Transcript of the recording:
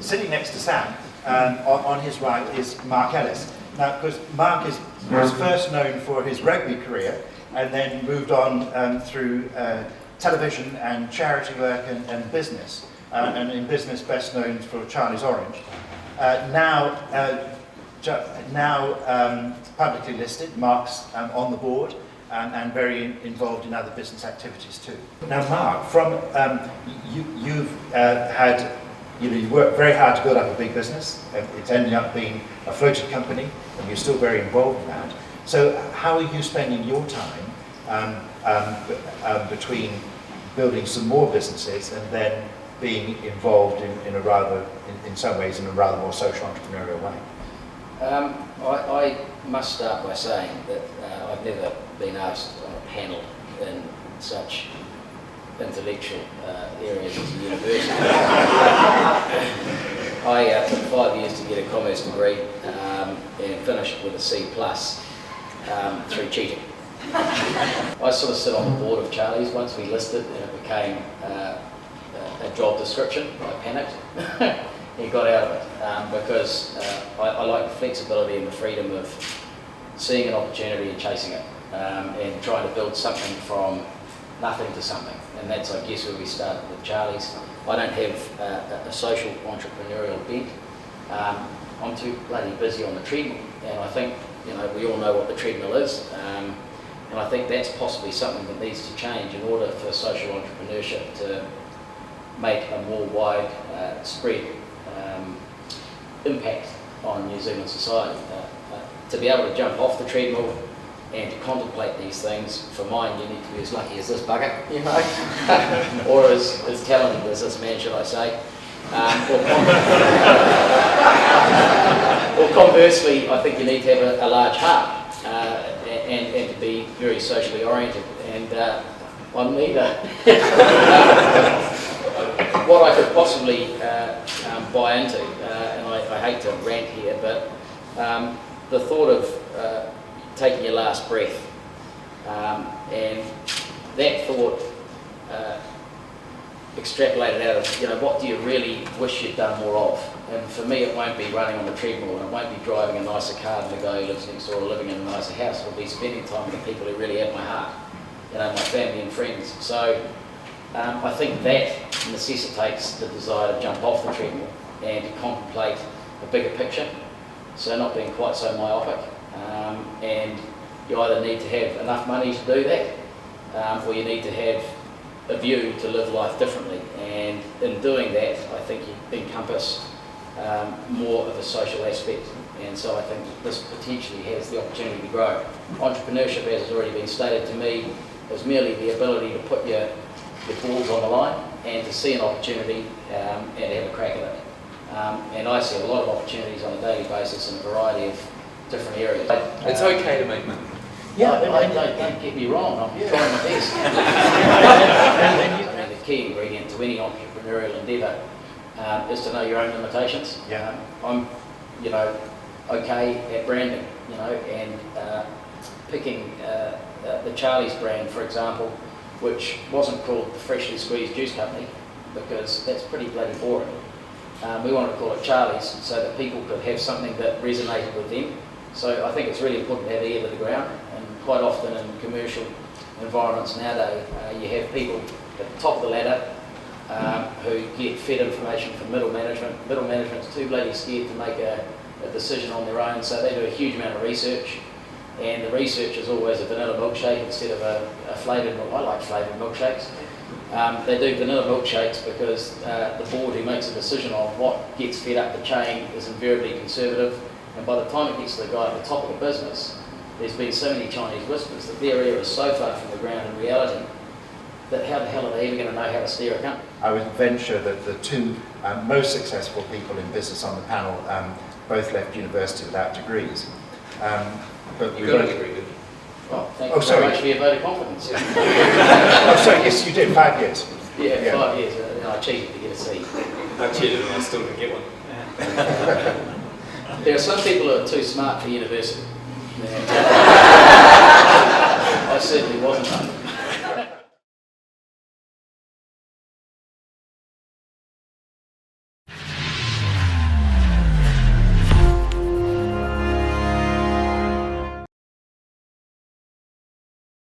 sitting next to Sam, on his right is Marc Ellis. Now, because Marc was first known for his rugby career and then moved on through television and charity work and business. And in business best known for Charlie's Orange. Now publicly listed, Marc's on the board and very involved in other business activities too. Now Marc, from you've had, you worked very hard to build up a big business. It's ended up being a floated company and you're still very involved in that. So how are you spending your time between building some more businesses and then being involved in some ways in a rather more social entrepreneurial way? I must start by saying that I've never been asked on a panel in such intellectual areas as a university. I took 5 years to get a commerce degree and finished with a C+ through cheating. I sort of sit on the board of Charlie's once we listed and it became a job description. I panicked and got out of it because I like the flexibility and the freedom of seeing an opportunity and chasing it and trying to build something from nothing to something. And that's, I guess, where we started with Charlie's. I don't have a social entrepreneurial bent. I'm too bloody busy on the treadmill, and I think we all know what the treadmill is. And I think that's possibly something that needs to change in order for social entrepreneurship to make a more wide spread impact on New Zealand society. To be able to jump off the treadmill and to contemplate these things, for mine you need to be as lucky as this bugger, or as talented as this man, should I say. Or conversely, I think you need to have a large heart and to be very socially oriented. And I'm neither. What I could possibly buy into, and I hate to rant here, but the thought of taking your last breath, and that thought extrapolated out of, what do you really wish you'd done more of? And for me, it won't be running on the treadmill, and it won't be driving a nicer car than the guy who lives next door or living in a nicer house. It'll be spending time with the people who really have my heart, my family and friends. So I think that necessitates the desire to jump off the treadmill and to contemplate a bigger picture, so not being quite so myopic. And you either need to have enough money to do that, or you need to have a view to live life differently. And in doing that, I think you encompass more of a social aspect. And so I think this potentially has the opportunity to grow. Entrepreneurship, as has already been stated to me, is merely the ability to put your balls on the line and to see an opportunity and have a crack at it. And I see a lot of opportunities on a daily basis in a variety of different areas. It's okay to make money. Yeah, don't get me wrong, I'm trying my best. And the key ingredient to any entrepreneurial endeavour is to know your own limitations. Yeah. I'm, okay at branding, and picking the Charlie's brand, for example, which wasn't called the Freshly Squeezed Juice Company, because that's pretty bloody boring. We wanted to call it Charlie's so that people could have something that resonated with them. So I think it's really important to have ear to the ground, and quite often in commercial environments nowadays, you have people at the top of the ladder who get fed information from middle management. Middle management's too bloody scared to make a decision on their own, so they do a huge amount of research, and the research is always a vanilla milkshake instead of a flavoured milk. I like flavoured milkshakes. They do vanilla milkshakes because the board who makes a decision on what gets fed up the chain is invariably conservative, and by the time it gets to the guy at the top of the business, there's been so many Chinese whispers that their ear is so far from the ground in reality that how the hell are they ever going to know how to steer a company? I would venture that the two most successful people in business on the panel both left university without degrees. But You got a degree, didn't you? Well, thank you very much for your vote of confidence. Oh, sorry, yes, you did, 5 years. Yeah, 5 years. I cheated to get a C. I cheated and I still didn't get one. There are some people who are too smart for university.